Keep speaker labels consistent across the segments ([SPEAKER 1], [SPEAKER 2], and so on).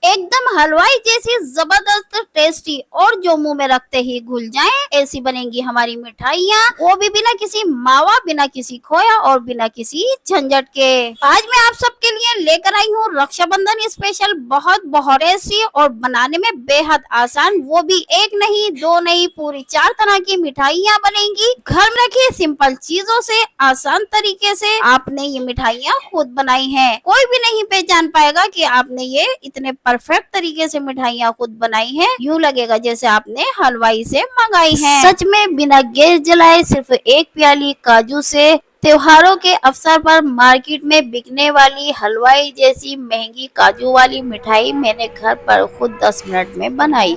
[SPEAKER 1] एकदम हलवाई जैसी जबरदस्त टेस्टी और जो मुंह में रखते ही घुल जाएं, ऐसी बनेंगी हमारी मिठाइयाँ, वो भी बिना किसी मावा, बिना किसी खोया और बिना किसी झंझट के। आज मैं आप सबके लिए लेकर आई हूँ रक्षाबंधन स्पेशल बहुत बहुत टेस्टी और बनाने में बेहद आसान, वो भी एक नहीं दो नहीं पूरी 4 तरह की मिठाइयाँ बनेंगी घर में रखी सिंपल चीजों से, आसान तरीके से आपने ये मिठाइयाँ खुद बनाई हैं। कोई भी नहीं पहचान पाएगा कि आपने ये इतने परफेक्ट तरीके से मिठाइयाँ खुद बनाई हैं। यूँ लगेगा जैसे आपने हलवाई से मंगाई हैं। सच में बिना गैस जलाए सिर्फ एक प्याली काजू से त्योहारों के अवसर पर मार्केट में बिकने वाली हलवाई जैसी महंगी काजू वाली मिठाई मैंने घर पर खुद 10 मिनट में बनाई।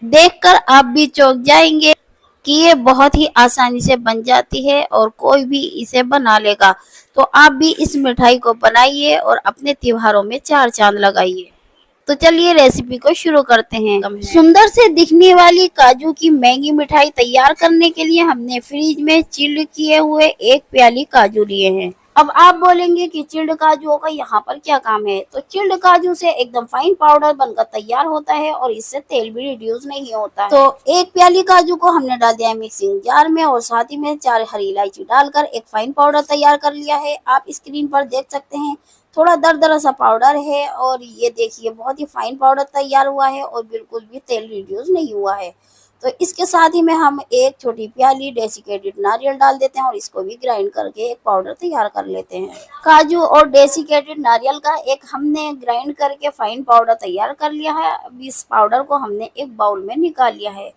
[SPEAKER 1] देखकर आप भी चौंक जाएंगे कि ये बहुत ही आसानी से बन जाती है और कोई भी इसे बना लेगा। तो आप भी इस मिठाई को बनाइए और अपने त्योहारों में 4 चांद लगाइए। तो चलिए रेसिपी को शुरू करते हैं। सुंदर से दिखने वाली काजू की महंगी मिठाई तैयार करने के लिए हमने फ्रिज में चिल्ड किए हुए 1 प्याली काजू लिए हैं। अब आप बोलेंगे कि चिल्ड काजू का यहाँ पर क्या काम है? तो चिल्ड काजू से एकदम फाइन पाउडर बनकर तैयार होता है और इससे तेल भी रिड्यूस नहीं होता है। तो 1 प्याली काजू को हमने डाल दिया है मिक्सिंग जार में और साथ ही में 4 हरी इलायची डालकर एक फाइन पाउडर तैयार कर लिया है। आप स्क्रीन पर देख सकते हैं थोड़ा दरदरा सा पाउडर है और ये देखिए बहुत ही फाइन पाउडर तैयार हुआ है और बिल्कुल भी तेल रिड्यूस नहीं हुआ है। तो इसके साथ ही में हम 1 छोटी प्याली डेसिकेटेड नारियल डाल देते हैं और इसको भी ग्राइंड करके एक पाउडर तैयार कर लेते हैं। काजू और डेसिकेटेड नारियल का एक हमने ग्राइंड करके फाइन पाउडर तैयार कर लिया है। अब इस पाउडर को हमने एक बाउल में निकाल लिया है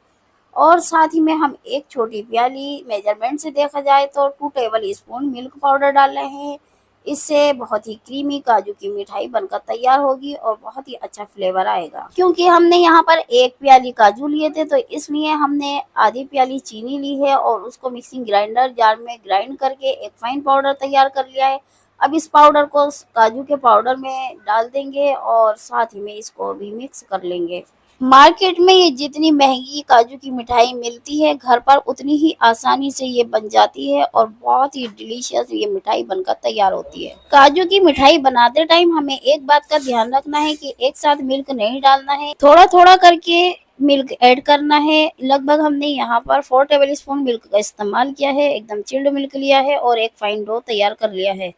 [SPEAKER 1] और साथ ही में हम 1 छोटी प्याली, मेजरमेंट से देखा जाए तो 2 टेबल स्पून मिल्क पाउडर डाल रहे हैं। इससे बहुत ही क्रीमी काजू की मिठाई बनकर तैयार होगी और बहुत ही अच्छा फ्लेवर आएगा। क्योंकि हमने यहाँ पर 1 प्याली काजू लिए थे तो इसलिए हमने आधी प्याली चीनी ली है और उसको मिक्सिंग ग्राइंडर जार में ग्राइंड करके एक फाइन पाउडर तैयार कर लिया है। अब इस पाउडर को काजू के पाउडर में डाल देंगे और साथ ही में इसको भी मिक्स कर लेंगे। मार्केट में ये जितनी महंगी काजू की मिठाई मिलती है, घर पर उतनी ही आसानी से ये बन जाती है और बहुत ही डिलीशियस ये मिठाई बनकर तैयार होती है। काजू की मिठाई बनाते टाइम हमें एक बात का ध्यान रखना है कि एक साथ मिल्क नहीं डालना है, थोड़ा थोड़ा करके मिल्क ऐड करना है। लगभग हमने यहाँ पर 4 टेबल स्पून मिल्क का इस्तेमाल किया है। एकदम चिल्ड मिल्क लिया है और एक फाइन डो तैयार कर लिया है।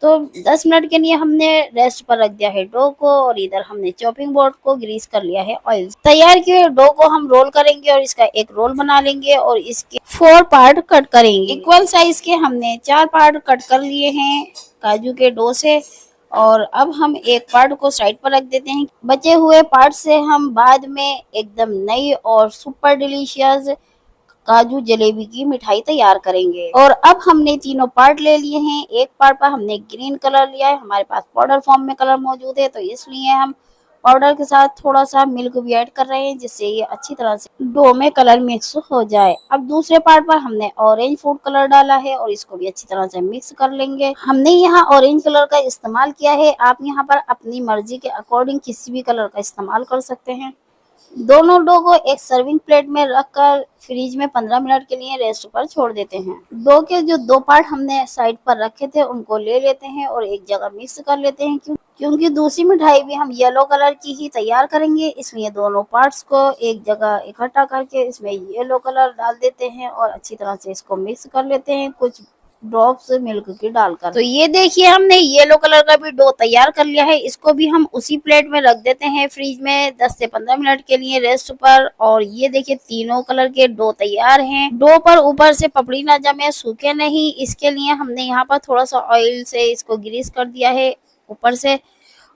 [SPEAKER 1] तो 10 मिनट के लिए हमने रेस्ट पर रख दिया है डो को और इधर हमने चॉपिंग बोर्ड को ग्रीस कर लिया है ऑयल। तैयार किए डो को हम रोल करेंगे और इसका एक रोल बना लेंगे और इसके 4 पार्ट कट करेंगे। इक्वल साइज के हमने 4 पार्ट कट कर लिए हैं काजू के डो से और अब हम एक पार्ट को साइड पर रख देते हैं। बचे हुए पार्ट से हम बाद में एकदम नई और सुपर डिलीशियस काजू जलेबी की मिठाई तैयार करेंगे। और अब हमने तीनों पार्ट ले लिए हैं। एक पार्ट पर हमने ग्रीन कलर लिया है, हमारे पास पाउडर फॉर्म में कलर मौजूद है तो इसलिए हम पाउडर के साथ थोड़ा सा मिल्क भी ऐड कर रहे हैं जिससे ये अच्छी तरह से डो में कलर मिक्स हो जाए। अब दूसरे पार्ट पर हमने ऑरेंज फूड कलर डाला है और इसको भी अच्छी तरह से मिक्स कर लेंगे। हमने यहाँ ऑरेंज कलर का इस्तेमाल किया है, आप यहाँ पर अपनी मर्जी के अकॉर्डिंग किसी भी कलर का इस्तेमाल कर सकते हैं। दोनों डो को एक सर्विंग प्लेट में रखकर फ्रिज में 15 मिनट के लिए रेस्ट पर छोड़ देते हैं। डो के जो 2 पार्ट हमने साइड पर रखे थे उनको ले लेते हैं और एक जगह मिक्स कर लेते हैं। क्योंकि दूसरी मिठाई भी हम येलो कलर की ही तैयार करेंगे, इसलिए दोनों पार्ट्स को एक जगह इकट्ठा करके इसमें येलो कलर डाल देते हैं और अच्छी तरह से इसको मिक्स कर लेते हैं कुछ ड्रॉप्स मिल्क की डालकर। तो ये देखिए हमने येलो कलर का भी डो तैयार कर लिया है। इसको भी हम उसी प्लेट में रख देते हैं फ्रिज में 10 से 15 मिनट के लिए रेस्ट पर। और ये देखिए तीनों कलर के डो तैयार हैं। डो पर ऊपर से पपड़ी ना जमे, सूखे नहीं, इसके लिए हमने यहाँ पर थोड़ा सा ऑयल से इसको ग्रीस कर दिया है ऊपर से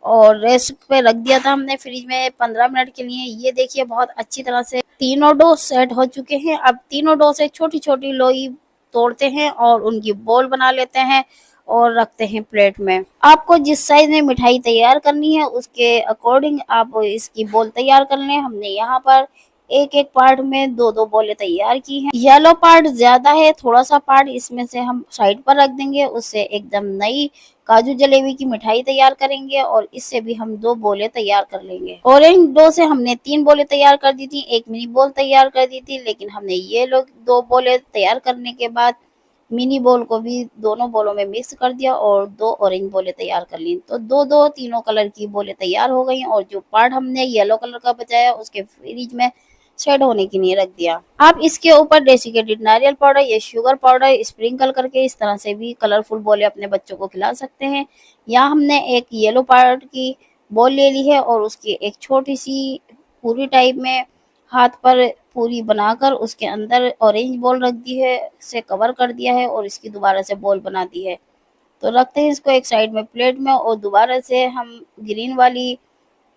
[SPEAKER 1] और रेस्ट पे रख दिया था हमने फ्रिज में 15 मिनट के लिए। ये देखिए बहुत अच्छी तरह से तीनों डो सेट हो चुके हैं। अब तीनों डो से छोटी छोटी लोई तोड़ते हैं और उनकी बॉल बना लेते हैं और रखते हैं प्लेट में। आपको जिस साइज में मिठाई तैयार करनी है उसके अकॉर्डिंग आप इसकी बॉल तैयार कर लें। हमने यहाँ पर एक एक पार्ट में 2-2 बॉलें तैयार की हैं। येलो पार्ट ज्यादा है, थोड़ा सा पार्ट इसमें से हम साइड पर रख देंगे, उससे एकदम नई काजू जलेबी की मिठाई तैयार करेंगे और इससे भी हम 2 बोले तैयार कर लेंगे। ऑरेंज डो से हमने 3 बोले तैयार कर दी थी, एक मिनी बॉल तैयार कर दी थी, लेकिन हमने ये लोग 2 बोले तैयार करने के बाद मिनी बॉल को भी दोनों बॉलों में मिक्स कर दिया और 2 ऑरेंज बॉलें तैयार कर ली। तो 2-2 तीनों कलर की बॉलें तैयार हो गई और जो पार्ट हमने येलो कलर का बचाया उसके फ्रिज में सेट होने के लिए रख दिया। आप इसके ऊपर डेसिकेटेड नारियल पाउडर या शुगर पाउडर स्प्रिंकल करके इस तरह से भी कलरफुल बॉलें अपने बच्चों को खिला सकते हैं। यहाँ हमने एक येलो पार्ट की बॉल ले ली है और उसकी एक छोटी-सी पूरी टाइप में हाथ पर पूरी बनाकर उसके अंदर ऑरेंज बॉल रख दी है, से कवर कर दिया है और इसकी दोबारा से बॉल बना दी है। तो रखते हैं इसको एक साइड में प्लेट में और दोबारा से हम ग्रीन वाली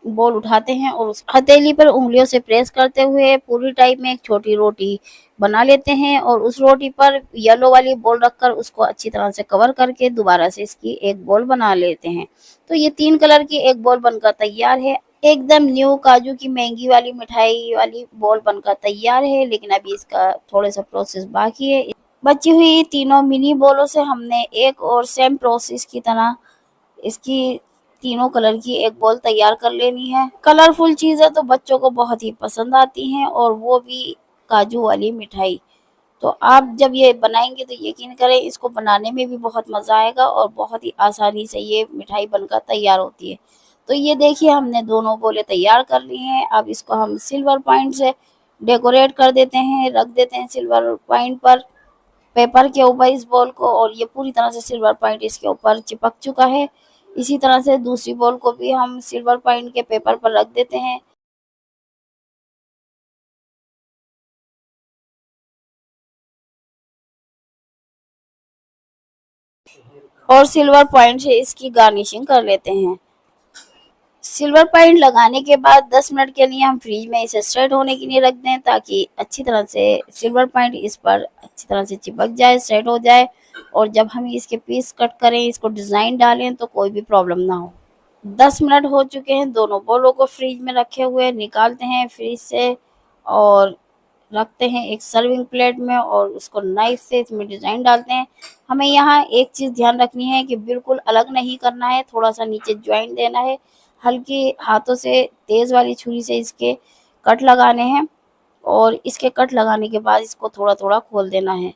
[SPEAKER 1] बॉल उठाते हैं और उस हथेली पर उँगलियों से प्रेस करते हुए पूरी टाइप में एक छोटी रोटी बना लेते हैं और उस रोटी पर येलो वाली बॉल रखकर उसको अच्छी तरह से कवर करके दोबारा से इसकी एक बॉल बना लेते हैं। तो ये 3 कलर की एक बॉल बनकर तैयार है। एकदम न्यू काजू की महंगी वाली मिठाई वाली बॉल बनकर तैयार है, लेकिन अभी इसका थोड़ा-सा प्रोसेस बाकी है। बची हुई तीनों मिनी बॉलों से हमने एक और सेम प्रोसेस की तरह इसकी तीनों कलर की एक बॉल तैयार कर लेनी है। कलरफुल चीज़ें तो बच्चों को बहुत ही पसंद आती हैं और वो भी काजू वाली मिठाई। तो आप जब ये बनाएँगे तो यकीन करें इसको बनाने में भी बहुत मज़ा आएगा और बहुत ही आसानी से ये मिठाई बनकर तैयार होती है। तो ये देखिए हमने दोनों गोले तैयार कर लिए हैं। अब इसको हम सिल्वर पॉइंट से डेकोरेट कर देते हैं, रख देते हैं सिल्वर पॉइंट पर पेपर के ऊपर इस बॉल को और ये पूरी तरह से सिल्वर पॉइंट इसके ऊपर चिपक चुका है। इसी तरह से दूसरी बॉल को भी हम सिल्वर पॉइंट के पेपर पर रख देते हैं। और सिल्वर पॉइंट से इसकी गार्निशिंग कर लेते हैं। सिल्वर पॉइंट लगाने के बाद 10 मिनट के लिए हम फ्रिज में इसे सेट होने के लिए रख दें ताकि अच्छी तरह से सिल्वर पॉइंट इस पर अच्छी तरह से चिपक जाए, सेट हो जाए और जब हम इसके पीस कट करें, इसको डिज़ाइन डालें तो कोई भी प्रॉब्लम ना हो। 10 मिनट हो चुके हैं, दोनों बॉलों को फ्रिज में रखे हुए निकालते हैं फ्रिज से और रखते हैं एक सर्विंग प्लेट में और उसको नाइफ से इसमें डिज़ाइन डालते हैं। हमें यहाँ एक चीज़ ध्यान रखनी है कि बिल्कुल अलग नहीं करना है, थोड़ा-सा नीचे जॉइंट देना है। हल्के हाथों से तेज़ वाली छुरी से इसके कट लगाने हैं और इसके कट लगाने के बाद इसको थोड़ा-थोड़ा खोल देना है।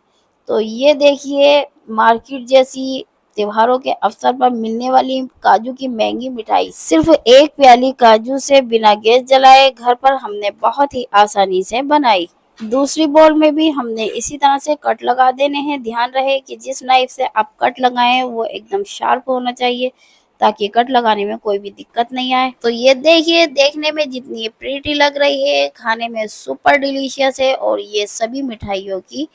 [SPEAKER 1] तो ये देखिए मार्केट जैसी त्योहारों के अवसर पर मिलने वाली काजू की महंगी मिठाई सिर्फ एक प्याली काजू से बिना गैस जलाए घर पर हमने बहुत ही आसानी से बनाई। दूसरी बॉल में भी हमने इसी तरह से कट लगा देने हैं। ध्यान रहे कि जिस नाइफ से आप कट लगाएं वो एकदम शार्प होना चाहिए ताकि कट लगाने में कोई भी दिक्कत नहीं आए। तो ये देखिए देखने में जितनी प्रीटी लग रही है खाने में सुपर डिलीशियस है और ये सभी मिठाइयों की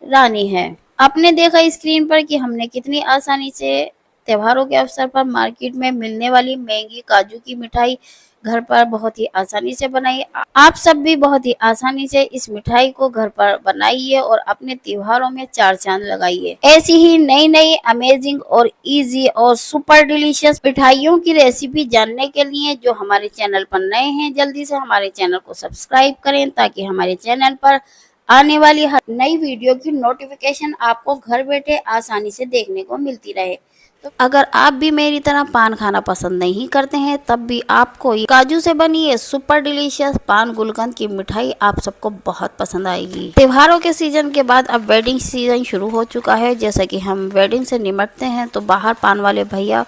[SPEAKER 1] रानी है। आपने देखा स्क्रीन पर कि हमने कितनी आसानी से त्योहारों के अवसर पर मार्केट में मिलने वाली महंगी काजू की मिठाई घर पर बहुत ही आसानी से बनाई। आप सब भी बहुत ही आसानी से इस मिठाई को घर पर बनाइए और अपने त्योहारों में चार चांद लगाइए। ऐसी ही नई नई अमेजिंग और इजी और सुपर डिलीशियस मिठाइयों की रेसिपी जानने के लिए जो हमारे चैनल पर नए हैं जल्दी से हमारे चैनल को सब्सक्राइब करें ताकि हमारे चैनल पर आने वाली हर नई वीडियो की नोटिफिकेशन आपको घर बैठे आसानी से देखने को मिलती रहे। तो अगर आप भी मेरी तरह पान खाना पसंद नहीं करते हैं तब भी आपको ये काजू से बनी ये सुपर डिलीशियस पान गुलकंद की मिठाई आप सबको बहुत पसंद आएगी। त्योहारों के सीजन के बाद अब वेडिंग सीजन शुरू हो चुका है। जैसा कि हम वेडिंग से निमटते हैं तो बाहर पान वाले भैया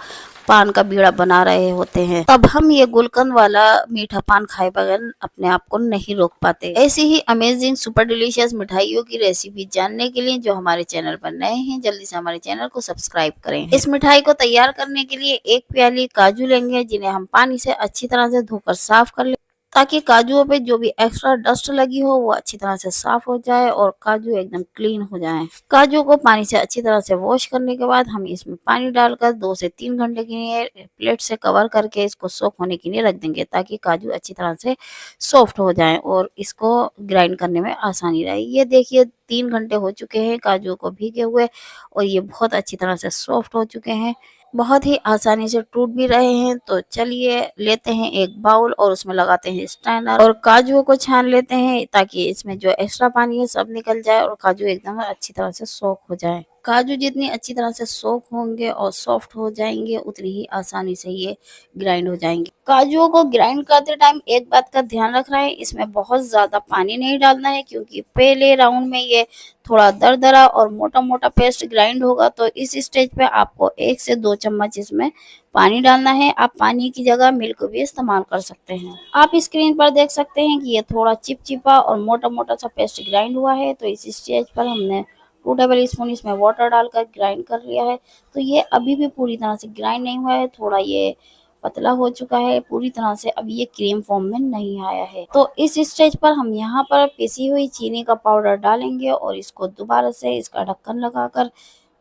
[SPEAKER 1] पान का बीड़ा बना रहे होते हैं, तब हम ये गुलकंद वाला मीठा पान खाए बगैर अपने आप को नहीं रोक पाते। ऐसी ही अमेजिंग सुपर डिलीशियस मिठाइयों की रेसिपी जानने के लिए जो हमारे चैनल पर नए हैं जल्दी से हमारे चैनल को सब्सक्राइब करें। इस मिठाई को तैयार करने के लिए एक प्याली काजू लेंगे जिन्हें हम पानी से अच्छी तरह से धोकर साफ कर लें ताकि काजुओं पे जो भी एक्स्ट्रा डस्ट लगी हो वो अच्छी तरह से साफ हो जाए और काजू एकदम क्लीन हो जाएं। काजू को पानी से अच्छी तरह से वॉश करने के बाद हम इसमें पानी डालकर 2 से 3 घंटे के लिए प्लेट से कवर करके इसको सोक होने के लिए रख देंगे ताकि काजू अच्छी तरह से सॉफ्ट हो जाएं और इसको ग्राइंड करने में आसानी रहे। ये देखिए 3 घंटे हो चुके हैं काजू को भीगे हुए और ये बहुत अच्छी तरह से सॉफ्ट हो चुके हैं, बहुत ही आसानी से टूट भी रहे हैं। तो चलिए लेते हैं एक बाउल और उसमें लगाते हैं स्ट्रेनर और काजुओं को छान लेते हैं ताकि इसमें जो एक्स्ट्रा पानी है सब निकल जाए और काजू एकदम अच्छी तरह से सोक हो जाए। काजू जितनी अच्छी तरह से सोक होंगे और सॉफ्ट हो जाएंगे उतनी ही आसानी से ये ग्राइंड हो जाएंगे। काजुओं को ग्राइंड करते टाइम एक बात का ध्यान रखना है, इसमें बहुत ज्यादा पानी नहीं डालना है क्योंकि पहले राउंड में ये थोड़ा दरदरा और मोटा मोटा पेस्ट ग्राइंड होगा। तो इस स्टेज पे आपको 1 से 2 चम्मच इसमें पानी डालना है। आप पानी की जगह मिल्क भी इस्तेमाल कर सकते हैं। आप स्क्रीन पर देख सकते हैं कि ये थोड़ा चिपचिपा और मोटा मोटा सा पेस्ट ग्राइंड हुआ है। तो इस स्टेज पर हमने 2 टेबल स्पून इसमें वाटर डालकर ग्राइंड कर लिया है। तो ये अभी भी पूरी तरह से ग्राइंड नहीं हुआ है, थोड़ा ये पतला हो चुका है, पूरी तरह से अभी ये क्रीम फॉर्म में नहीं आया है। तो इस स्टेज पर हम यहाँ पर पिसी हुई चीनी का पाउडर डालेंगे और इसको दोबारा से इसका ढक्कन लगाकर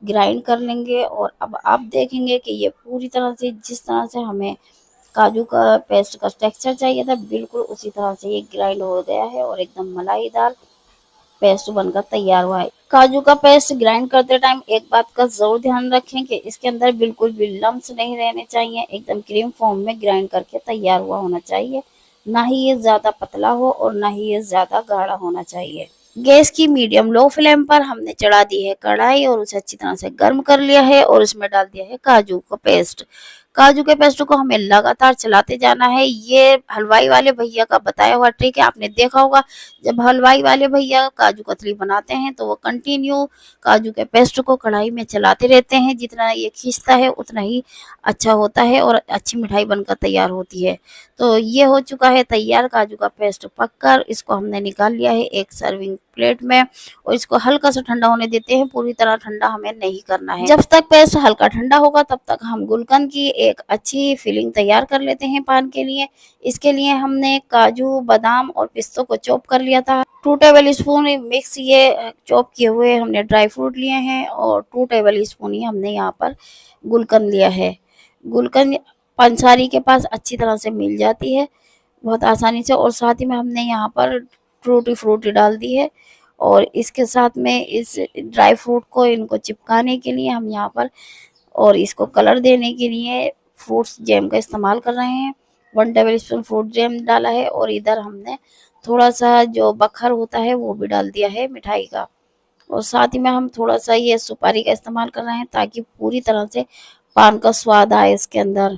[SPEAKER 1] ग्राइंड कर लेंगे। और अब आप देखेंगे कि ये पूरी तरह से जिस तरह से हमें काजू का पेस्ट का टेक्सचर चाहिए था, बिल्कुल उसी तरह से ये ग्राइंड हो गया है और एकदम मलाईदार पेस्ट बनकर तैयार हुआ है। काजू का पेस्ट ग्राइंड करते टाइम एक बात का जरूर ध्यान रखें कि इसके अंदर बिल्कुल भी लम्स नहीं रहने चाहिए, एकदम क्रीम फॉर्म में ग्राइंड करके तैयार हुआ होना चाहिए। ना ही ये ज्यादा पतला हो और ना ही ये ज्यादा गाढ़ा होना चाहिए। गैस की मीडियम लो फ्लेम पर हमने चढ़ा दी है कढ़ाई और उसे अच्छी तरह से गर्म कर लिया है और उसमें डाल दिया है काजू का पेस्ट। काजू के पेस्ट को हमें लगातार चलाते जाना है। ये हलवाई वाले भैया का बताया हुआ ट्रिक है, आपने देखा होगा जब हलवाई वाले भैया काजू कतली बनाते हैं तो वो कंटिन्यू काजू के पेस्ट को कढ़ाई में चलाते रहते हैं। जितना ये खींचता है उतना ही अच्छा होता है और अच्छी मिठाई बनकर तैयार होती है। तो ये हो चुका है तैयार काजू का पेस्ट पककर, इसको हमने निकाल लिया है एक सर्विंग प्लेट में और इसको हल्का सा ठंडा होने देते हैं। पूरी तरह ठंडा हमें नहीं करना है। जब तक पेस्ट हल्का ठंडा होगा तब तक हम गुलकंद की एक अच्छी फिलिंग तैयार कर लेते हैं पान के लिए। इसके लिए हमने काजू बादाम और पिस्तों को चॉप कर लिया था। 2 टेबल स्पून मिक्स ये चॉप किए हुए हमने ड्राई फ्रूट लिए हैं और 2 टेबल स्पून ही हमने यहाँ पर गुलकंद लिया है। गुलकंद पंसारी के पास अच्छी तरह से मिल जाती है बहुत आसानी से। और साथ ही में हमने यहाँ पर टूटी फ्रूटी डाल दी है और इसके साथ में इस ड्राई फ्रूट को इनको चिपकाने के लिए हम यहाँ पर और इसको कलर देने के लिए फ्रूट्स जैम का इस्तेमाल कर रहे हैं। 1 टेबल स्पून फ्रूट जैम डाला है और इधर हमने थोड़ा सा जो बखर होता है वो भी डाल दिया है मिठाई का। और साथ ही में हम थोड़ा सा ये सुपारी का इस्तेमाल कर रहे हैं ताकि पूरी तरह से पान का स्वाद आए इसके अंदर।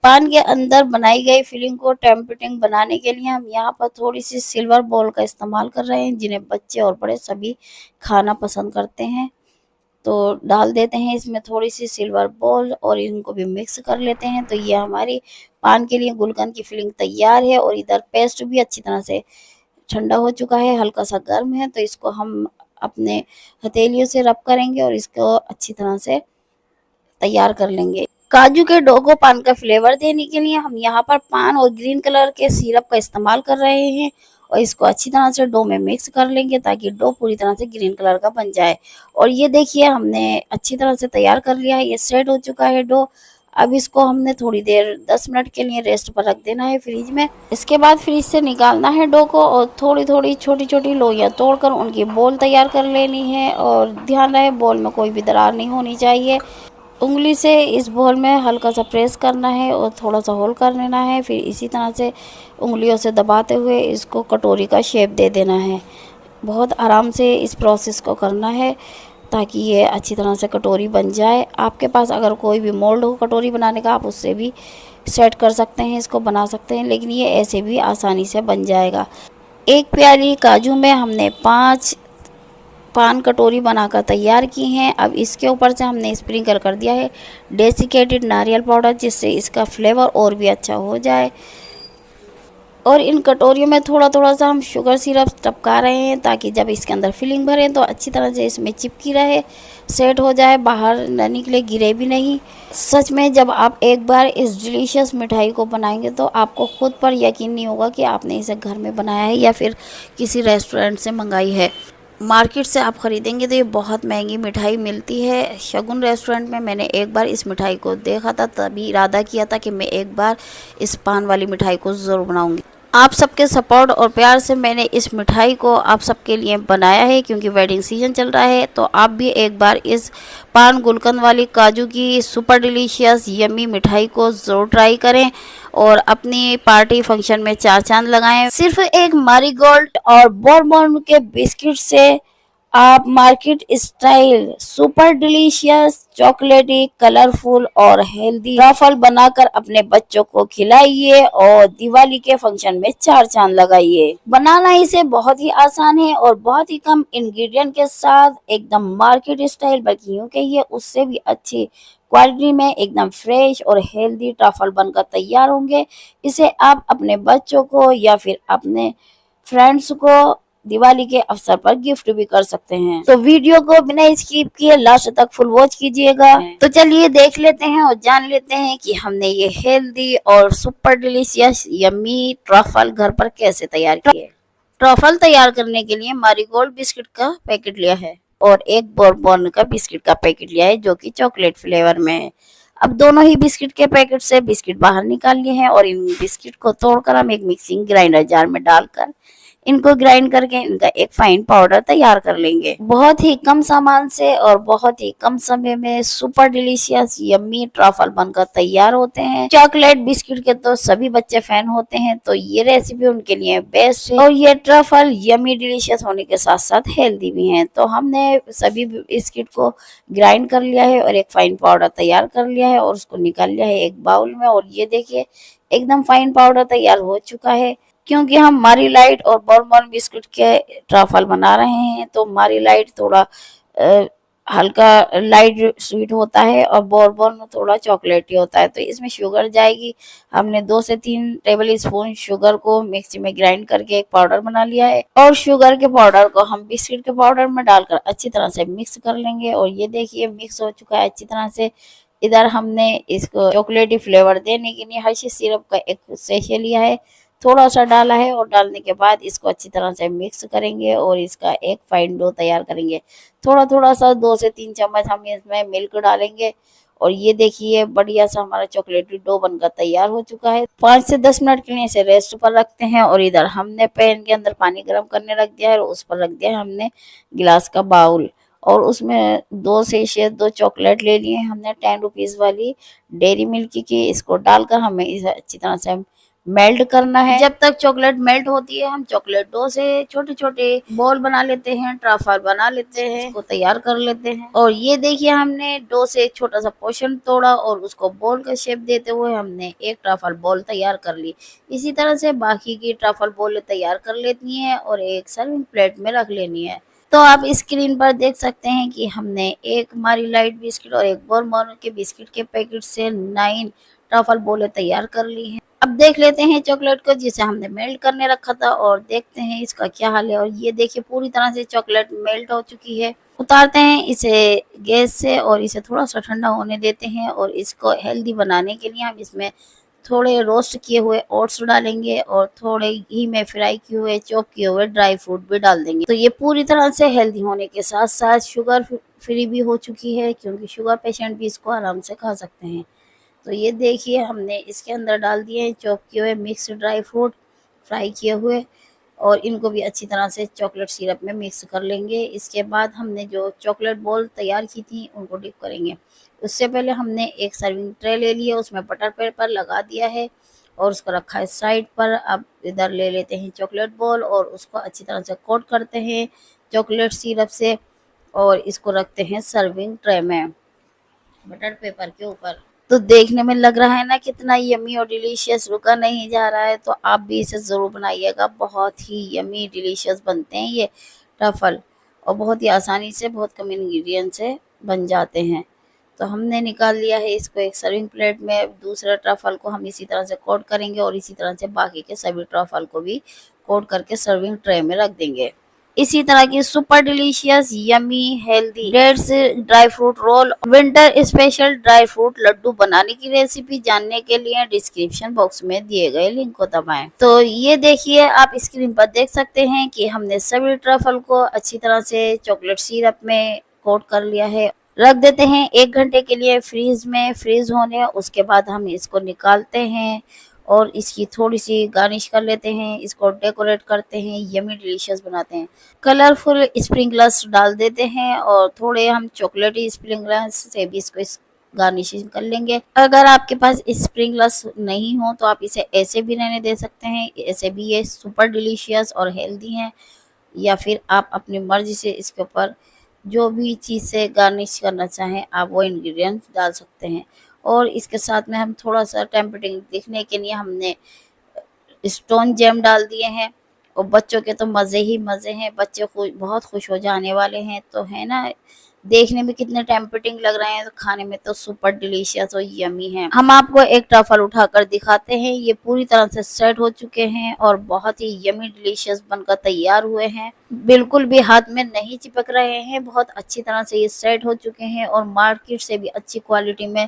[SPEAKER 1] पान के अंदर बनाई गई फिलिंग को टेम्पटिंग बनाने के लिए हम यहाँ पर थोड़ी सी सिल्वर बॉल का इस्तेमाल कर रहे हैं, जिन्हें बच्चे और बड़े सभी खाना पसंद करते हैं। तो डाल देते हैं इसमें थोड़ी सी सिल्वर बॉल और इनको भी मिक्स कर लेते हैं। तो ये हमारी पान के लिए गुलकंद की फिलिंग तैयार है और इधर पेस्ट भी अच्छी तरह से ठंडा हो चुका है, हल्का सा गर्म है। तो इसको हम अपने हथेलियों से रब करेंगे और इसको अच्छी तरह से तैयार कर लेंगे। काजू के डो को पान का फ्लेवर देने के लिए हम यहाँ पर पान और ग्रीन कलर के सिरप का इस्तेमाल कर रहे हैं और इसको अच्छी तरह से डो में मिक्स कर लेंगे ताकि डो पूरी तरह से ग्रीन कलर का बन जाए। और ये देखिए हमने अच्छी तरह से तैयार कर लिया है, ये सेट हो चुका है डो। अब इसको हमने थोड़ी देर 10 मिनट के लिए रेस्ट पर रख देना है फ्रिज में। इसके बाद फ्रिज से निकालना है डो को और थोड़ी थोड़ी छोटी छोटी लोइयाँ तोड़कर उनकी बॉल तैयार कर लेनी है। और ध्यान रहे बॉल में कोई भी दरार नहीं होनी चाहिए। उंगली से इस बॉल में हल्का सा प्रेस करना है और थोड़ा सा होल कर लेना है। फिर इसी तरह से उंगलियों से दबाते हुए इसको कटोरी का शेप दे देना है। बहुत आराम से इस प्रोसेस को करना है ताकि ये अच्छी तरह से कटोरी बन जाए। आपके पास अगर कोई भी मोल्ड हो कटोरी बनाने का, आप उससे भी सेट कर सकते हैं, इसको बना सकते हैं, लेकिन ये ऐसे भी आसानी से बन जाएगा। एक प्याली काजू में हमने 5 पान कटोरी बनाकर तैयार की हैं। अब इसके ऊपर से हमने स्प्रिंकल कर दिया है डेसिकेटेड नारियल पाउडर, जिससे इसका फ्लेवर और भी अच्छा हो जाए। और इन कटोरियों में थोड़ा थोड़ा सा हम शुगर सिरप टपका रहे हैं ताकि जब इसके अंदर फिलिंग भरें तो अच्छी तरह से इसमें चिपकी रहे, सेट हो जाए, बाहर न निकले, गिरे भी नहीं। सच में जब आप एक बार इस डिलीशियस मिठाई को बनाएंगे तो आपको खुद पर यकीन नहीं होगा कि आपने इसे घर में बनाया है या फिर किसी रेस्टोरेंट से मंगाई है। मार्केट से आप ख़रीदेंगे तो ये बहुत महंगी मिठाई मिलती है। शगुन रेस्टोरेंट में मैंने एक बार इस मिठाई को देखा था, तभी इरादा किया था कि मैं एक बार इस पान वाली मिठाई को ज़रूर बनाऊंगी। आप सबके सपोर्ट और प्यार से मैंने इस मिठाई को आप सबके लिए बनाया है, क्योंकि वेडिंग सीजन चल रहा है। तो आप भी एक बार इस पान गुलकंद वाली काजू की सुपर डिलीशियस यम्मी मिठाई को ज़रूर ट्राई करें और अपनी पार्टी फंक्शन में 4 चांद लगाएं। सिर्फ एक मैरीगोल्ड और बॉर्बन के बिस्किट से आप मार्केट स्टाइल सुपर डिलीशियस चॉकलेटी कलरफुल और हेल्दी ट्रफल बनाकर अपने बच्चों को खिलाइए और दिवाली के फंक्शन में चार चांद लगाइए। बनाना इसे बहुत ही आसान है और बहुत ही कम इंग्रेडिएंट के साथ एकदम मार्केट स्टाइल, बल्कि यूं कहिए उससे भी अच्छी क्वालिटी में एकदम फ्रेश और हेल्दी ट्रफल बनकर तैयार होंगे। इसे आप अपने बच्चों को या फिर अपने फ्रेंड्स को दिवाली के अवसर पर गिफ्ट भी कर सकते हैं। तो वीडियो को बिना स्किप किए लास्ट तक फुल वॉच कीजिएगा। तो चलिए देख लेते हैं और जान लेते हैं कि हमने ये हेल्दी और सुपर डिलीशियस यम्मी ट्रफल घर पर कैसे तैयार किए। ट्रफल तैयार करने के लिए मैरीगोल्ड बिस्किट का पैकेट लिया है और एक बोरबॉन का बिस्किट का पैकेट लिया है जो कि चॉकलेट फ्लेवर में है। अब दोनों ही बिस्किट के पैकेट से बिस्किट बाहर निकाल लिए हैं और इन बिस्किट को तोड़कर हम एक मिक्सिंग ग्राइंडर जार में डालकर इनको ग्राइंड करके इनका एक फाइन पाउडर तैयार कर लेंगे। बहुत ही कम सामान से और बहुत ही कम समय में सुपर डिलीशियस यम्मी ट्रफल बनकर तैयार होते हैं। चॉकलेट बिस्किट के तो सभी बच्चे फैन होते हैं, तो ये रेसिपी उनके लिए बेस्ट है और ये ट्रफल यम्मी डिलीशियस होने के साथ साथ हेल्दी भी हैं। तो हमने सभी बिस्किट को ग्राइंड कर लिया है और एक फाइन पाउडर तैयार कर लिया है और उसको निकाल लिया है एक बाउल में। और ये देखिए एकदम फाइन पाउडर तैयार हो चुका है। क्योंकि हम मारी लाइट और बॉर्बन बिस्कुट के ट्रफल बना रहे हैं, तो मारी लाइट थोड़ा हल्का लाइट स्वीट होता है और बॉर्बन थोड़ा चॉकलेटी होता है, तो इसमें शुगर जाएगी। हमने 2 से 3 टेबल स्पून शुगर को मिक्सी में ग्राइंड करके एक पाउडर बना लिया है और शुगर के पाउडर को हम बिस्किट के पाउडर में डालकर अच्छी तरह से मिक्स कर लेंगे। और ये देखिए मिक्स हो चुका है अच्छी तरह से। इधर हमने इसको चॉकलेटी फ्लेवर देने के लिए हर्शी सिरप का एक सेशे लिया है, थोड़ा सा डाला है और डालने के बाद इसको अच्छी तरह से मिक्स करेंगे और इसका एक फाइन डो तैयार करेंगे। थोड़ा थोड़ा सा 2 से 3 चम्मच हम इसमें मिल्क डालेंगे और ये देखिए बढ़िया सा हमारा चॉकलेटी डो बनकर तैयार हो चुका है। 5 से 10 मिनट के लिए इसे रेस्ट पर रखते हैं और इधर हमने पैन के अंदर पानी गर्म करने रख दिया है और उस पर रख दिया है हमने गिलास का बाउल और उसमें 2 सेशे 2 चॉकलेट ले लिए हमने 10 रुपीज वाली डेयरी मिल्क की। इसको डालकर हमें इसे अच्छी तरह से मेल्ट करना है। जब तक चॉकलेट मेल्ट होती है हम चॉकलेट डो से छोटे छोटे बॉल बना लेते हैं, ट्रफल बना लेते हैं, उसको तैयार कर लेते हैं। और ये देखिए हमने डो से एक छोटा सा पोर्शन तोड़ा और उसको बॉल का शेप देते हुए हमने एक ट्रफल बॉल तैयार कर ली। इसी तरह से बाकी की ट्रफल बॉल तैयार कर लेती है और एक सर्विंग प्लेट में रख लेनी है। तो आप स्क्रीन पर देख सकते हैं कि हमने एक मारी लाइट बिस्किट और एक बॉर्बन के बिस्किट के पैकेट से 9 ट्रफल बोले तैयार कर ली हैं। अब देख लेते हैं चॉकलेट को जिसे हमने मेल्ट करने रखा था और देखते हैं इसका क्या हाल है। और ये देखिए पूरी तरह से चॉकलेट मेल्ट हो चुकी है। उतारते हैं इसे गैस से और इसे थोड़ा सा ठंडा होने देते हैं और इसको हेल्दी बनाने के लिए हम इसमें थोड़े रोस्ट किए हुए ओट्स डालेंगे और थोड़े घी में फ्राई किए हुए चॉप किए हुए ड्राई फ्रूट भी डाल देंगे। तो ये पूरी तरह से हेल्दी होने के साथ साथ शुगर फ्री भी हो चुकी है, क्योंकि शुगर पेशेंट भी इसको आराम से खा सकते हैं। तो ये देखिए हमने इसके अंदर डाल दिए हैं चॉप किए हुए मिक्स ड्राई फ्रूट फ्राई किए हुए और इनको भी अच्छी तरह से चॉकलेट सिरप में मिक्स कर लेंगे। इसके बाद हमने जो चॉकलेट बॉल तैयार की थी उनको डिप करेंगे। उससे पहले हमने एक सर्विंग ट्रे ले लिया, उसमें बटर पेपर लगा दिया है और उसको रखा है साइड पर। अब इधर ले लेते हैं चॉकलेट बॉल और उसको अच्छी तरह से कोट करते हैं चॉकलेट सिरप से और इसको रखते हैं सर्विंग ट्रे में बटर पेपर के ऊपर। तो देखने में लग रहा है ना कितना यमी और डिलीशियस, रुका नहीं जा रहा है। तो आप भी इसे ज़रूर बनाइएगा, बहुत ही यमी डिलीशियस बनते हैं ये ट्रफल और बहुत ही आसानी से बहुत कम इंग्रेडिएंट से बन जाते हैं। तो हमने निकाल लिया है इसको एक सर्विंग प्लेट में। दूसरे ट्रफल को हम इसी तरह से कोट करेंगे और इसी तरह से बाकी के सभी ट्रफल को भी कोट करके सर्विंग ट्रे में रख देंगे। इसी तरह की super delicious yummy healthy dates dry fruit roll winter special dry fruit laddu बनाने की रेसिपी जानने के लिए डिस्क्रिप्शन बॉक्स में दिए गए लिंक को दबाएं। तो ये देखिए आप स्क्रीन पर देख सकते हैं कि हमने सभी ट्रफल को अच्छी तरह से चॉकलेट सिरप में कोट कर लिया है। रख देते हैं 1 घंटे के लिए फ्रीज में फ्रीज होने। उसके बाद हम इसको निकालते हैं और इसकी थोड़ी सी गार्निश कर लेते हैं, इसको डेकोरेट करते हैं, यमी डिलीशियस बनाते हैं। कलरफुल स्प्रिंकलर्स डाल देते हैं और थोड़े हम चॉकलेटी स्प्रिंकलर्स से भी इसको गार्निशिंग कर लेंगे। अगर आपके पास स्प्रिंकलर्स नहीं हो तो आप इसे ऐसे भी रहने दे सकते हैं, ऐसे भी ये सुपर डिलीशियस और हेल्दी हैं। या फिर आप अपनी मर्जी से इसके ऊपर जो भी चीज़ से गार्निश करना चाहें आप वो इंग्रेडिएंट्स डाल सकते हैं। और इसके साथ में हम थोड़ा-सा टेम्पटिंग दिखने के लिए हमने स्टोन जेम डाल दिए हैं और बच्चों के तो मज़े ही मज़े हैं, बच्चे बहुत खुश हो जाने वाले हैं। तो है ना, देखने में कितने टेम्पटिंग लग रहे हैं, तो खाने में तो सुपर डिलीशियस और यम्मी हैं। हम आपको एक ट्रफल उठाकर दिखाते हैं, ये पूरी तरह से सेट हो चुके हैं और बहुत ही यम्मी डिलीशियस बनकर तैयार हुए हैं। बिल्कुल भी हाथ में नहीं चिपक रहे हैं, बहुत अच्छी तरह से ये सेट हो चुके हैं और मार्केट से भी अच्छी क्वालिटी में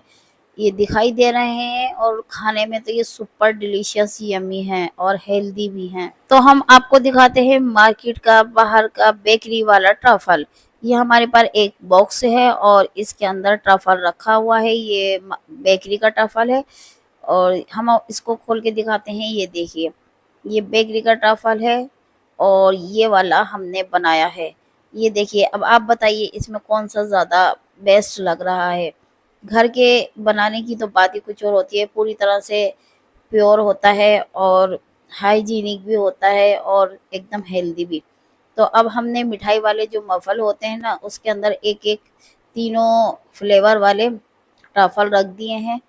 [SPEAKER 1] ये दिखाई दे रहे हैं और खाने में तो ये सुपर डिलीशियस यम्मी हैं और हेल्दी भी हैं। तो हम आपको दिखाते हैं मार्केट का बाहर का बेकरी वाला ट्रफल। ये हमारे पास एक बॉक्स है और इसके अंदर ट्रफल रखा हुआ है, ये बेकरी का ट्रफल है और हम इसको खोल के दिखाते हैं। ये देखिए, ये बेकरी का ट्रफल है और ये वाला हमने बनाया है। ये देखिए, अब आप बताइए इसमें कौन सा ज़्यादा बेस्ट लग रहा है। घर के बनाने की तो बात ही कुछ और होती है, पूरी तरह से प्योर होता है और हाइजीनिक भी होता है और एकदम हेल्दी भी। तो अब हमने मिठाई वाले जो मफल होते हैं ना, उसके अंदर एक-एक तीनों फ्लेवर वाले ट्रफल रख दिए हैं।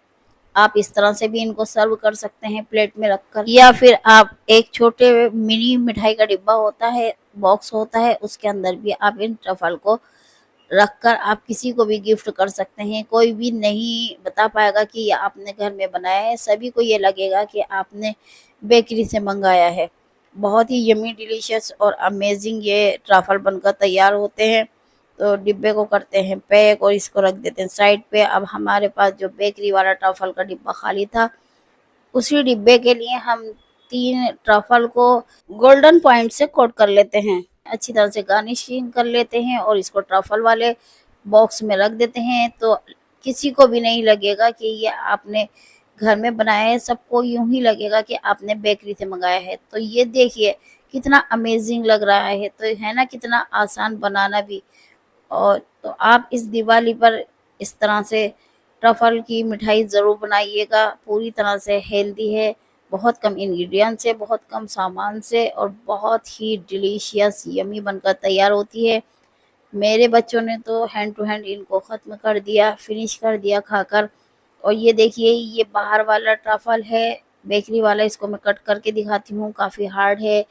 [SPEAKER 1] आप इस तरह से भी इनको सर्व कर सकते हैं प्लेट में रखकर, या फिर आप एक छोटे मिनी मिठाई का डिब्बा होता है, बॉक्स होता है, उसके अंदर भी आप इन ट्रफल को रखकर आप किसी को भी गिफ्ट कर सकते हैं। कोई भी नहीं बता पाएगा कि ये आपने घर में बनाया है, सभी को ये लगेगा कि आपने बेकरी से मंगाया है। बहुत ही यम्मी डिलीशियस और अमेजिंग ये ट्रफल बनकर तैयार होते हैं। तो डिब्बे को करते हैं पैक और इसको रख देते हैं साइड पे। अब हमारे पास जो बेकरी वाला ट्रफल का डिब्बा खाली था, उसी डिब्बे के लिए हम 3 ट्रफल को गोल्डन पॉइंट से कोट कर लेते हैं। अच्छी तरह से गार्निशिंग कर लेते हैं और इसको ट्रफल वाले बॉक्स में रख देते हैं, तो किसी को भी नहीं लगेगा कि ये आपने घर में बनाया है, सबको यूँ ही लगेगा कि आपने बेकरी से मंगाया है। तो ये देखिए कितना अमेजिंग लग रहा है, तो है ना, कितना आसान बनाना भी। और तो आप इस दिवाली पर इस तरह से ट्रफल की मिठाई ज़रूर बनाइएगा, पूरी तरह से हेल्दी है, बहुत कम इंग्रेडिएंट्स से, बहुत कम सामान से और बहुत ही डिलीशियस यम्मी बनकर तैयार होती है। मेरे बच्चों ने तो हैंड टू हैंड इनको ख़त्म कर दिया, फिनिश कर दिया खाकर। और ये देखिए, ये बाहर वाला ट्रफल है, बेकरी वाला, इसको मैं कट करके दिखाती हूँ, काफ़ी हार्ड है।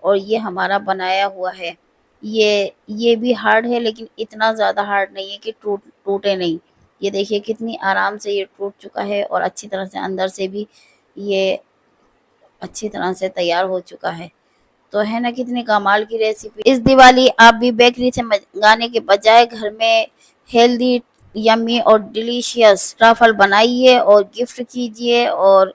[SPEAKER 1] और ये हमारा बनाया हुआ है, ये भी हार्ड है लेकिन इतना ज़्यादा हार्ड नहीं है कि टूटे नहीं। ये देखिए कितनी आराम से ये टूट चुका है और अच्छी तरह से अंदर से भी ये अच्छी तरह से तैयार हो चुका है। तो है ना, कितनी कमाल की रेसिपी। इस दिवाली आप भी बेकरी से मंगाने के बजाय घर में हेल्दी, यम्मी और डिलीशियस ट्रफल बनाइए और गिफ्ट कीजिए और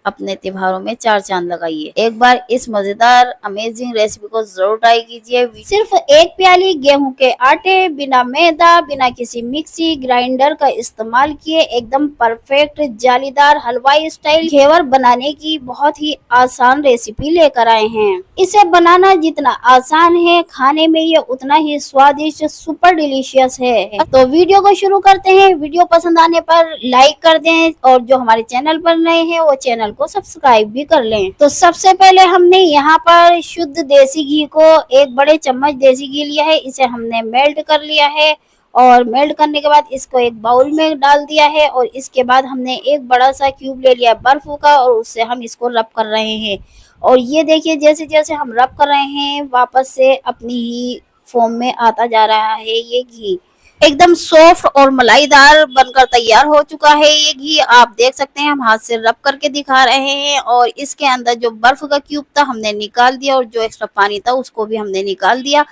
[SPEAKER 1] अपने त्योहारों में 4 चाँद लगाइए। एक बार इस मज़ेदार अमेजिंग रेसिपी को ज़रूर ट्राई कीजिए। सिर्फ 1 प्याली गेहूं के आटे, बिना मैदा, बिना किसी मिक्सी ग्राइंडर का इस्तेमाल किए एकदम परफेक्ट जालीदार हलवाई स्टाइल घेवर बनाने की बहुत ही आसान रेसिपी लेकर आए हैं। इसे बनाना जितना आसान है, खाने में ये उतना ही स्वादिष्ट, सुपर डिलीशियस है। तो वीडियो को शुरू करते हैं। वीडियो पसंद आने पर लाइक कर दें और जो हमारे चैनल पर नए हैं वो चैनल को सब्सक्राइब भी कर लें। तो सबसे पहले हमने यहाँ पर शुद्ध देसी घी को 1 बड़े चम्मच देसी घी लिया है, इसे हमने मेल्ट कर लिया है और मेल्ट करने के बाद इसको एक बाउल में डाल दिया है और इसके बाद हमने एक बड़ा सा क्यूब ले लिया बर्फ का और उससे हम इसको रब कर रहे हैं। और ये देखिए, जैसे जैसे हम रब कर रहे हैं वापस से अपनी ही फॉर्म में आता जा रहा है ये घी। एकदम सॉफ्ट और मलाईदार बनकर तैयार हो चुका है ये घी। आप देख सकते हैं, हम हाथ से रब करके दिखा रहे हैं और इसके अंदर जो बर्फ का क्यूब था हमने निकाल दिया और जो एक्स्ट्रा पानी था उसको भी हमने निकाल दिया।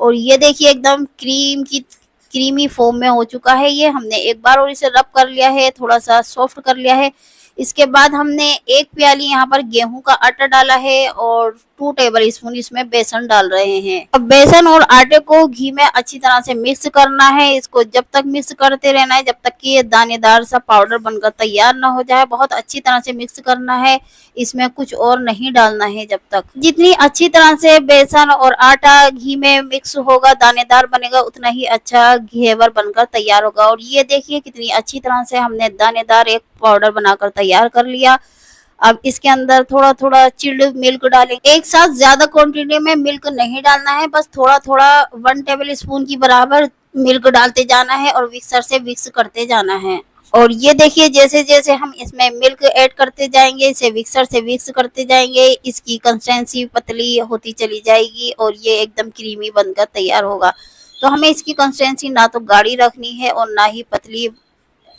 [SPEAKER 1] और ये देखिए एकदम क्रीमी फॉर्म में हो चुका है ये। हमने एक बार और इसे रब कर लिया है, थोड़ा सा सॉफ्ट कर लिया है। इसके बाद हमने 1 प्याली यहाँ पर गेहूं का आटा डाला है और 2 टेबल स्पून इसमें बेसन डाल रहे हैं। अब बेसन और आटे को घी में अच्छी तरह से मिक्स करना है। इसको जब तक मिक्स करते रहना है जब तक कि ये दानेदार सा पाउडर बनकर तैयार ना हो जाए। बहुत अच्छी तरह से मिक्स करना है, इसमें कुछ और नहीं डालना है जब तक। जितनी अच्छी तरह से बेसन और आटा घी में मिक्स होगा, दानेदार बनेगा, उतना ही अच्छा घेवर बनकर तैयार होगा। और ये देखिए कितनी अच्छी तरह से हमने दानेदार एक पाउडर बनाकर तैयार कर लिया। अब इसके अंदर थोड़ा थोड़ा चिल्ड मिल्क डालेंगे। एक साथ ज्यादा क्वांटिटी में मिल्क नहीं डालना है, बस थोड़ा थोड़ा 1 टेबल स्पून की बराबर मिल्क डालते जाना है और मिक्सर से मिक्स करते जाना है। और ये देखिए जैसे जैसे हम इसमें मिल्क ऐड करते जाएंगे, इसे मिक्सर से मिक्स करते जाएंगे, इसकी कंसिस्टेंसी पतली होती चली जाएगी और ये एकदम क्रीमी बनकर तैयार होगा। तो हमें इसकी कंसिस्टेंसी ना तो गाढ़ी रखनी है और ना ही पतली,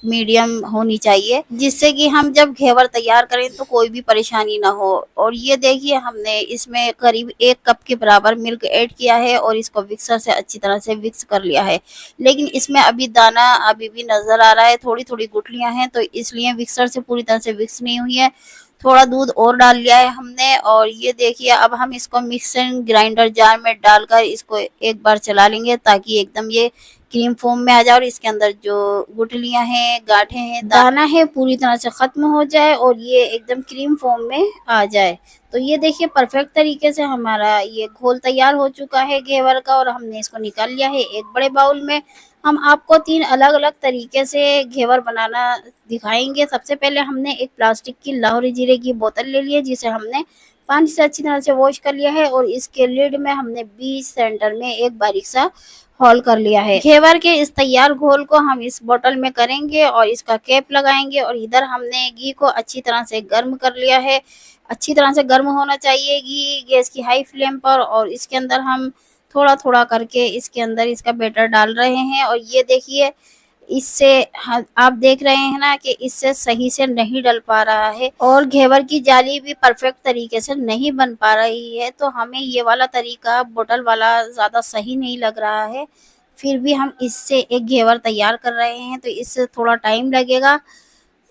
[SPEAKER 1] मीडियम होनी चाहिए, जिससे कि हम जब घेवर तैयार करें तो कोई भी परेशानी ना हो। और ये देखिए हमने इसमें करीब 1 कप के बराबर मिल्क ऐड किया है और इसको मिक्सर से अच्छी तरह से मिक्स कर लिया है। लेकिन इसमें अभी दाना अभी भी नजर आ रहा है, थोड़ी थोड़ी गुठलियां हैं, तो इसलिए मिक्सर से पूरी तरह से मिक्स नहीं हुई है। थोड़ा दूध और डाल लिया है हमने। और ये देखिए अब हम इसको मिक्सर ग्राइंडर जार में डालकर इसको एक बार चला लेंगे, ताकि एकदम ये क्रीम फोम में आ जाए और इसके अंदर जो गुठलियां हैं, गांठें हैं, दाना है, पूरी तरह से खत्म हो जाए और ये एकदम क्रीम फोम में आ जाए। तो ये देखिए परफेक्ट तरीके से हमारा ये घोल तैयार हो चुका है घेवर का, और हमने इसको निकाल लिया है एक बड़े बाउल में। हम आपको 3 अलग अलग तरीके से घेवर बनाना दिखाएंगे। सबसे पहले हमने एक प्लास्टिक की लाहौरी जीरे की बोतल ले ली है, जिसे हमने पानी से अच्छी तरह से वॉश कर लिया है, और इसके लिड में हमने बीच सेंटर में एक बारीक सा होल कर लिया है। घेवर के इस तैयार घोल को हम इस बोतल में करेंगे और इसका कैप लगाएंगे। और इधर हमने घी को अच्छी तरह से गर्म कर लिया है। अच्छी तरह से गर्म होना चाहिए घी, गैस की हाई फ्लेम पर। और इसके अंदर हम थोड़ा थोड़ा करके इसके अंदर इसका बैटर डाल रहे हैं। और ये देखिए इससे आप देख रहे हैं ना कि इससे सही से नहीं डल पा रहा है और घेवर की जाली भी परफेक्ट तरीके से नहीं बन पा रही है। तो हमें ये वाला तरीका बोतल वाला ज़्यादा सही नहीं लग रहा है। फिर भी हम इससे एक घेवर तैयार कर रहे हैं, तो इससे थोड़ा टाइम लगेगा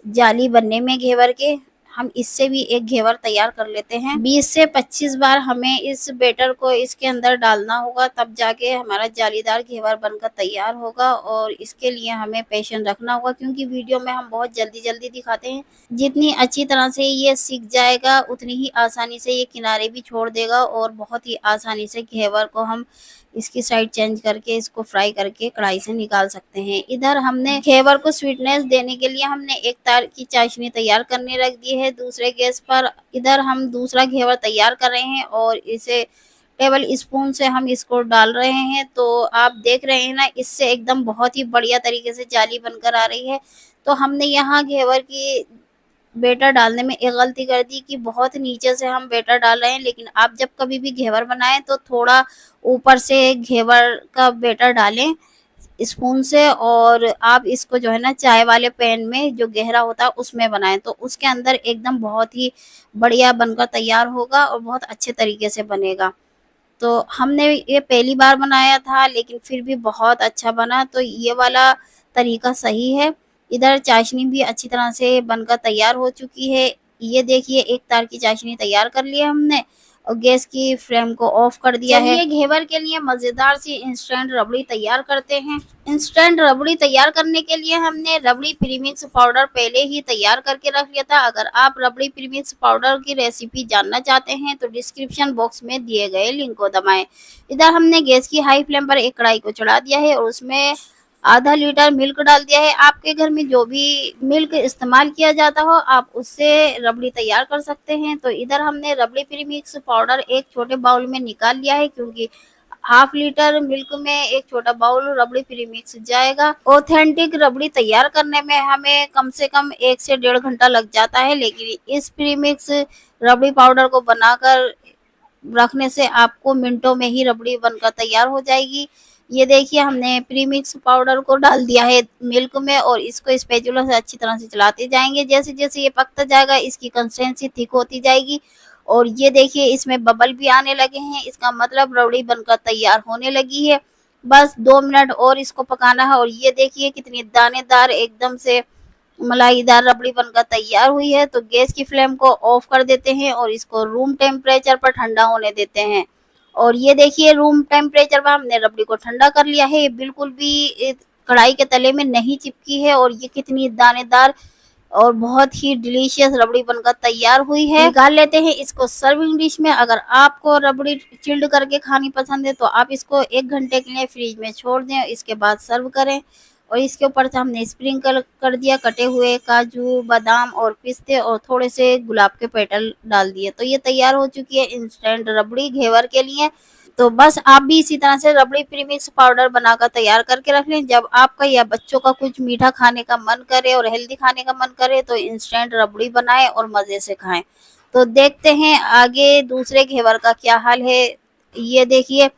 [SPEAKER 1] जाली बनने में घेवर के। हम इससे भी एक घेवर तैयार कर लेते हैं। 20 से 25 बार हमें इस बैटर को इसके अंदर डालना होगा, तब जाके हमारा जालीदार घेवर बनकर तैयार होगा। और इसके लिए हमें पेशेंस रखना होगा, क्योंकि वीडियो में हम बहुत जल्दी जल्दी दिखाते हैं। जितनी अच्छी तरह से ये सीख जाएगा उतनी ही आसानी से ये किनारे भी छोड़ देगा और बहुत ही आसानी से घेवर को हम इसकी साइड चेंज करके इसको फ्राई करके कढ़ाई से निकाल सकते हैं। इधर हमने घेवर को स्वीटनेस देने के लिए हमने एक तार की चाशनी तैयार करने रख दी है दूसरे गैस पर। इधर हम दूसरा घेवर तैयार कर रहे हैं और इसे टेबल स्पून से हम इसको डाल रहे हैं। तो आप देख रहे हैं ना, इससे एकदम बहुत ही बढ़िया तरीके से जाली बनकर आ रही है। तो हमने यहाँ घेवर की बेटर डालने में एक गलती कर दी कि बहुत नीचे से हम बेटर डाल रहे हैं। लेकिन आप जब कभी भी घेवर बनाएं तो थोड़ा ऊपर से घेवर का बेटर डालें स्पून से, और आप इसको जो है ना चाय वाले पैन में जो गहरा होता है उसमें बनाएं, तो उसके अंदर एकदम बहुत ही बढ़िया बनकर तैयार होगा और बहुत अच्छे तरीके से बनेगा। तो हमने ये पहली बार बनाया था, लेकिन फिर भी बहुत अच्छा बना। तो ये वाला तरीका सही है। इधर चाशनी भी अच्छी तरह से बनकर तैयार हो चुकी है। ये देखिए एक तार की चाशनी तैयार कर लिया हमने और गैस की फ्लेम को ऑफ कर दिया है। ये घेवर के लिए मजेदार सी इंस्टेंट रबड़ी तैयार करते हैं। इंस्टेंट रबड़ी तैयार करने के लिए हमने रबड़ी प्रीमिक्स पाउडर पहले ही तैयार करके रख लिया था। अगर आप रबड़ी प्रीमिक्स पाउडर की रेसिपी जानना चाहते हैं तो डिस्क्रिप्शन बॉक्स में दिए गए लिंक को दबाएं। इधर हमने गैस की हाई फ्लेम पर एक कढ़ाई को चढ़ा दिया है और उसमें आधा लीटर मिल्क डाल दिया है। आपके घर में जो भी मिल्क इस्तेमाल किया जाता हो आप उससे रबड़ी तैयार कर सकते हैं। तो इधर हमने रबड़ी प्रीमिक्स पाउडर एक छोटे बाउल में निकाल लिया है, क्योंकि हाफ लीटर मिल्क में एक छोटा बाउल रबड़ी प्रीमिक्स जाएगा। ऑथेंटिक रबड़ी तैयार करने में हमें कम से कम 1 से 1.5 घंटा लग जाता है, लेकिन इस प्रीमिक्स रबड़ी पाउडर को बनाकर रखने से आपको मिनटों में ही रबड़ी बनकर तैयार हो जाएगी। ये देखिए हमने प्रीमिक्स पाउडर को डाल दिया है मिल्क में और इसको स्पैचुला से अच्छी तरह से चलाते जाएंगे। जैसे जैसे ये पकता जाएगा इसकी कंसिस्टेंसी थिक होती जाएगी और ये देखिए इसमें बबल भी आने लगे हैं। इसका मतलब रबड़ी बनकर तैयार होने लगी है। बस 2 मिनट और इसको पकाना है और ये देखिए कितनी दानेदार एकदम से मलाईदार रबड़ी बनकर तैयार हुई है। तो गैस की फ्लेम को ऑफ कर देते हैं और इसको रूम टेम्परेचर पर ठंडा होने देते हैं। और ये देखिए रूम टेम्परेचर पर हमने रबड़ी को ठंडा कर लिया है। ये बिल्कुल भी कढ़ाई के तले में नहीं चिपकी है और ये कितनी दानेदार और बहुत ही डिलीशियस रबड़ी बनकर तैयार हुई है। निकाल लेते हैं इसको सर्विंग डिश में। अगर आपको रबड़ी चिल्ड करके खानी पसंद है तो आप इसको 1 घंटे के लिए फ्रिज में छोड़ दें, इसके बाद सर्व करें। और इसके ऊपर से हमने स्प्रिंकल कर दिया कटे हुए काजू, बादाम और पिस्ते और थोड़े से गुलाब के पेटल डाल दिए। तो ये तैयार हो चुकी है इंस्टेंट रबड़ी घेवर के लिए। तो बस आप भी इसी तरह से रबड़ी प्रीमिक्स पाउडर बनाकर तैयार करके रख लें। जब आपका या बच्चों का कुछ मीठा खाने का मन करे और हेल्दी खाने का मन करे तो इंस्टेंट रबड़ी बनाएं और मज़े से खाएं। तो देखते हैं आगे दूसरे घेवर का क्या हाल है। ये देखिए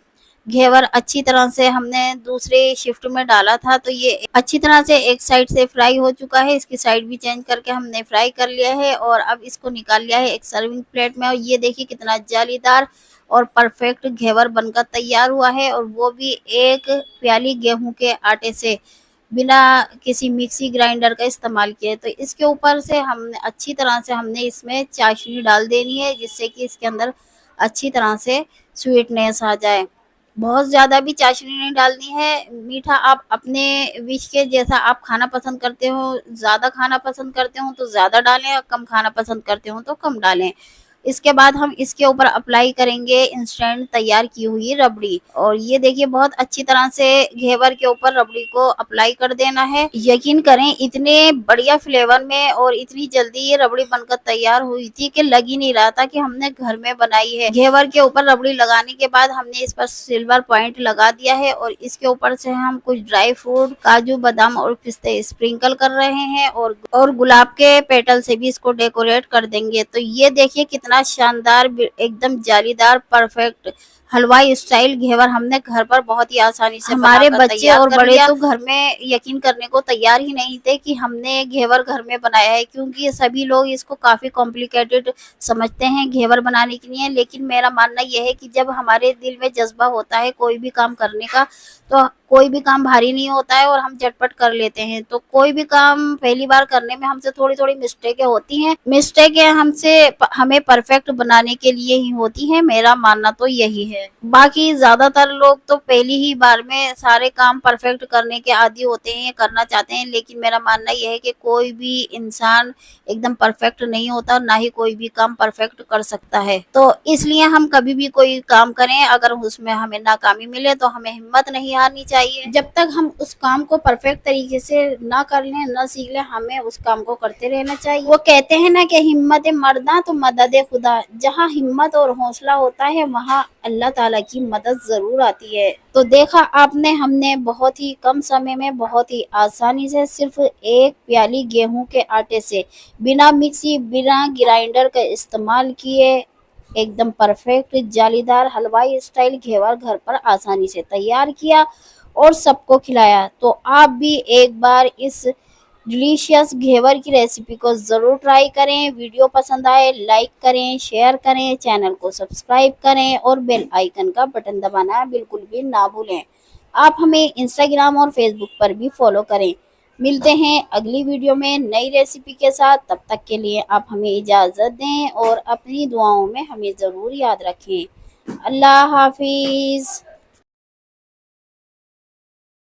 [SPEAKER 1] घेवर अच्छी तरह से हमने दूसरे शिफ्ट में डाला था, तो ये अच्छी तरह से एक साइड से फ्राई हो चुका है। इसकी साइड भी चेंज करके हमने फ्राई कर लिया है और अब इसको निकाल लिया है एक सर्विंग प्लेट में। और ये देखिए कितना जालीदार और परफेक्ट घेवर बनकर तैयार हुआ है, और वो भी एक प्याली गेहूं के आटे से, बिना किसी मिक्सी ग्राइंडर का इस्तेमाल किए। तो इसके ऊपर से हमने अच्छी तरह से हमने इसमें चाशनी डाल देनी है, जिससे कि इसके अंदर अच्छी तरह से स्वीटनेस आ जाए। बहुत ज़्यादा भी चाशनी नहीं डालनी है, मीठा आप अपने विश के जैसा आप खाना पसंद करते हो, ज़्यादा खाना पसंद करते हो तो ज़्यादा डालें और कम खाना पसंद करते हो तो कम डालें। इसके बाद हम इसके ऊपर अप्लाई करेंगे इंस्टेंट तैयार की हुई रबड़ी, और ये देखिए बहुत अच्छी तरह से घेवर के ऊपर रबड़ी को अप्लाई कर देना है। यकीन करें इतने बढ़िया फ्लेवर में और इतनी जल्दी ये रबड़ी बनकर तैयार हुई थी कि लग ही नहीं रहा था कि हमने घर में बनाई है। घेवर के ऊपर रबड़ी लगाने के बाद हमने इस पर सिल्वर पॉइंट लगा दिया है, और इसके ऊपर से हम कुछ ड्राई फ्रूट काजू बादाम और पिस्ते स्प्रिंकल कर रहे हैं, और गुलाब के पेटल से भी इसको डेकोरेट कर देंगे। तो ये देखिए कितना शानदार एकदम जालीदार परफेक्ट हलवाई स्टाइल घेवर हमने घर पर बहुत ही आसानी से हमारे बच्चे और बड़े तो घर में यकीन करने को तैयार ही नहीं थे कि हमने घेवर घर में बनाया है, क्योंकि सभी लोग इसको काफी कॉम्प्लिकेटेड समझते हैं घेवर बनाने के लिए। लेकिन मेरा मानना यह है कि जब हमारे दिल में जज्बा होता है कोई भी काम करने का, तो कोई भी काम भारी नहीं होता है और हम झटपट कर लेते हैं। तो कोई भी काम पहली बार करने में हमसे थोड़ी थोड़ी मिस्टेकें होती हैं, मिस्टेकें हमें परफेक्ट बनाने के लिए ही होती हैं, मेरा मानना तो यही है। बाकी ज्यादातर लोग तो पहली ही बार में सारे काम परफेक्ट करने के आदी होते हैं, करना चाहते हैं। लेकिन मेरा मानना यह है कि कोई भी इंसान एकदम परफेक्ट नहीं होता, ना ही कोई भी काम परफेक्ट कर सकता है। तो इसलिए हम कभी भी कोई काम करें, अगर उसमें हमें नाकामी मिले तो हमें हिम्मत नहीं हारनी चाहिए। जब तक हम उस काम को परफेक्ट तरीके से ना कर लें, ना सीख लें, हमें उस काम को करते रहना चाहिए। वो कहते हैं ना कि हिम्मत मर्दा तो मदद खुदा। जहाँ हिम्मत और हौसला होता है वहाँ अल्लाह ताला की मदद जरूर आती है। तो देखा आपने, हमने बहुत ही कम समय में बहुत ही आसानी से सिर्फ एक प्याली गेहूं के आटे से, बिना मिक्सी बिना ग्राइंडर का इस्तेमाल किए, एकदम परफेक्ट जालीदार हलवाई स्टाइल घेवर घर पर आसानी से तैयार किया और सबको खिलाया। तो आप भी एक बार इस डिलीशियस घेवर की रेसिपी को ज़रूर ट्राई करें। वीडियो पसंद आए लाइक करें, शेयर करें, चैनल को सब्सक्राइब करें और बेल आइकन का बटन दबाना बिल्कुल भी ना भूलें। आप हमें इंस्टाग्राम और फेसबुक पर भी फॉलो करें। मिलते हैं अगली वीडियो में नई रेसिपी के साथ। तब तक के लिए आप हमें इजाज़त दें और अपनी दुआओं में हमें ज़रूर याद रखें। अल्लाह हाफिज़।